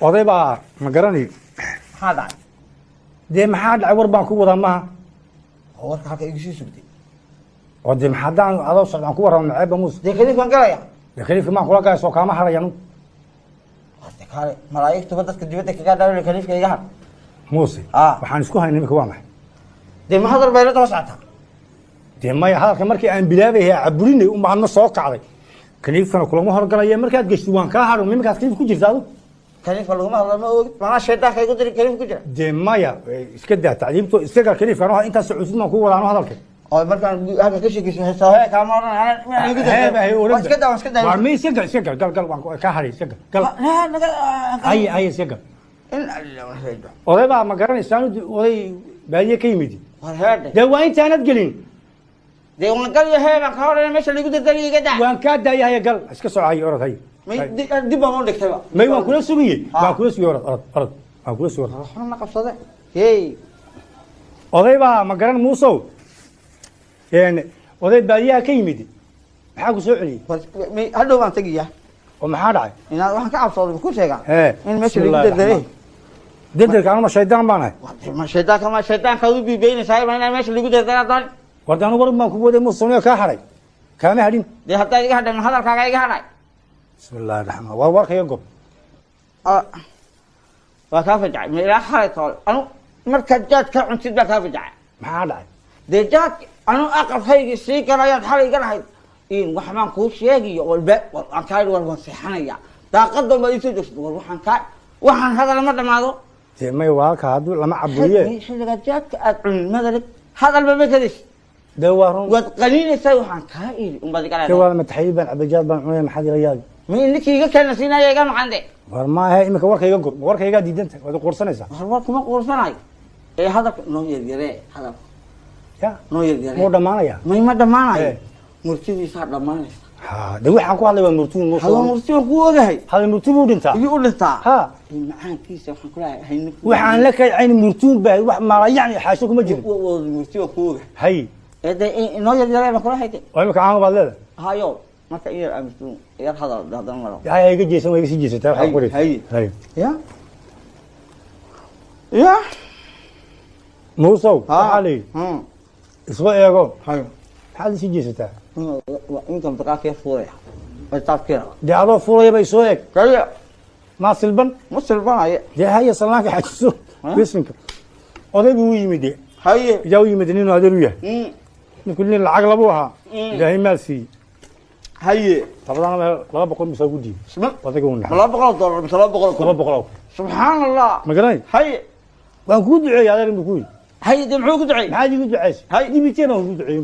odaybaa ma garani maxaa dhacay dee maxaa dhacay war baan ku wadaa maaha warka halka igu sii sugtay oo dee maxaadaan adoo socdaan ku warrama maceebba muuse dee khaliifkan galaya dee khaliifka maan kula gaya soo kaama harayanu hade kaale malaa'igtuba dadka dibadda kaga dhaawile khaliifka iga har muuse Ah. waxaan isku haynay iminka waa maxay dee ma hadal bayla daba socotaa dee maya hadalka markii aan bilaabayhay caburinay unba hadna soo kacday khaliifkana kulama horgalaya markaad geshti waan kaa hadho iminkaad khaliif ku jirta adu khaliifka laguma hadla ma ogid manaa shaydaanka igu diri khaliif ku jira dee maya iska daa tacliimto isaga khaliifkan intaas cusub maan ku wadaano hadalka oo markaan halka ka sheekayso heesaahe kaama odhan igu diri iska daa iska daa waar ma iska gal gal waan kaa hadhay iska gal ay iska gal in alla wahaydo oday baa ma garanaysaan oday baadiye ka yimid war heerde dee waa intaanad gelin dee waan galyo heebaan ka odhan meesha ligu dardari iga daa waan kaa daayahaya gal iska soo hay orod hay may dib baan u dhigtayba may waan kula sugiyey waan kula sugiyey orod waan kula sugiyey waxna ma qabsade hey oday baa ma garan muusow oday baadiyaha ka yimid maxaa ku soo celiyey hadhow baan tegiyaa oo maxaa dhacay inaad waxaan ka cabsooday ku sheegaa Hee, in meesha bismillaahi ligu dardaray dendelka anuma shaydaan baan ahay ma shaydaanka u biibeynaysaa inaan meesha ligu dardaraa doon warda anu war baan ku waday muuse soniya kaa hadhay kaama hadhin dee haddaa iga hadhan hadalkaaga iga hadhay bismillaahi raxmaan waa warka iga gob waa kaa fajacay ma ilaa xalay toole anu markaad jaad ka cuntid baa kaa fajacay maxaa dhacay dee jaad anu aqalkaygii sii galayaad xalay iga dhahayd in wax baan kuu sheegiyo walba waan kaa war waan seexanaya daaqadan baad iisoo joogsid war waxaan hadal ma dhamaado dee may waalka hadduu lama caburiye xilliga jaadka aad cunin madalig hadalba ma kadis dee waa run waad qaniinaysaa waxaan kaa iri unbaad iga dee leedahay waa mataxayiid baan cabajaad baan cunaya maxaad ila yaabi mi ninkii iga keena siinaya iga maqan de war maahe iminka warka iga gob warka igaa diidanta waad quursanaysaa war kuma quursanayo ee hadalka noo yaryaree hadalka ya noo yaryaree muu dhammaanaya may ma dhammaanayo Eh. murtidiisaa dhammaanaysa ha de waxaan ku hadlay waa murtuun hawa murti waan ku ogahay hadal murtuun buu dhintaa iyo u dhintaa ha macaankiisa waxaan ku leeyahay hayni waxaan la kaycayn murtuun baa wax maala yacni xaasho kuma jirin murti waan ku ogahay hay ee de noo yaryaree baan kula haytay oo iminka aan baad leedahay hayo marka iyar aamusun yar hadal hadan maro yaa iga jeesan waa iga sii jeesataa waxaa ku hay hay ya ya muusow waxaa la yidhi isku eego hayo maxaad isii jeesataa inkan daqaaqee fuulaya taabkeena dee adoo fuulaya bay soo eeg kaliya maa silban ma silbanaya dee haya salaanka xajiso bisinka oday buu u yimid dee haye yaa u yimid ninuu adeer u yahay ninku nin lacag labuu ahaa ilaahay maal siiyey haye labadana meel 200 misaa ugu diiday isma odayga uu naxay $200 mise 200 200 subxaan allah ma garanay haye waan kuu duceeyay adeer inuu ku yidhi haye de muxuu ku ducay maxaad igu duceysay Hay. dibiteena waan kuu duceeyey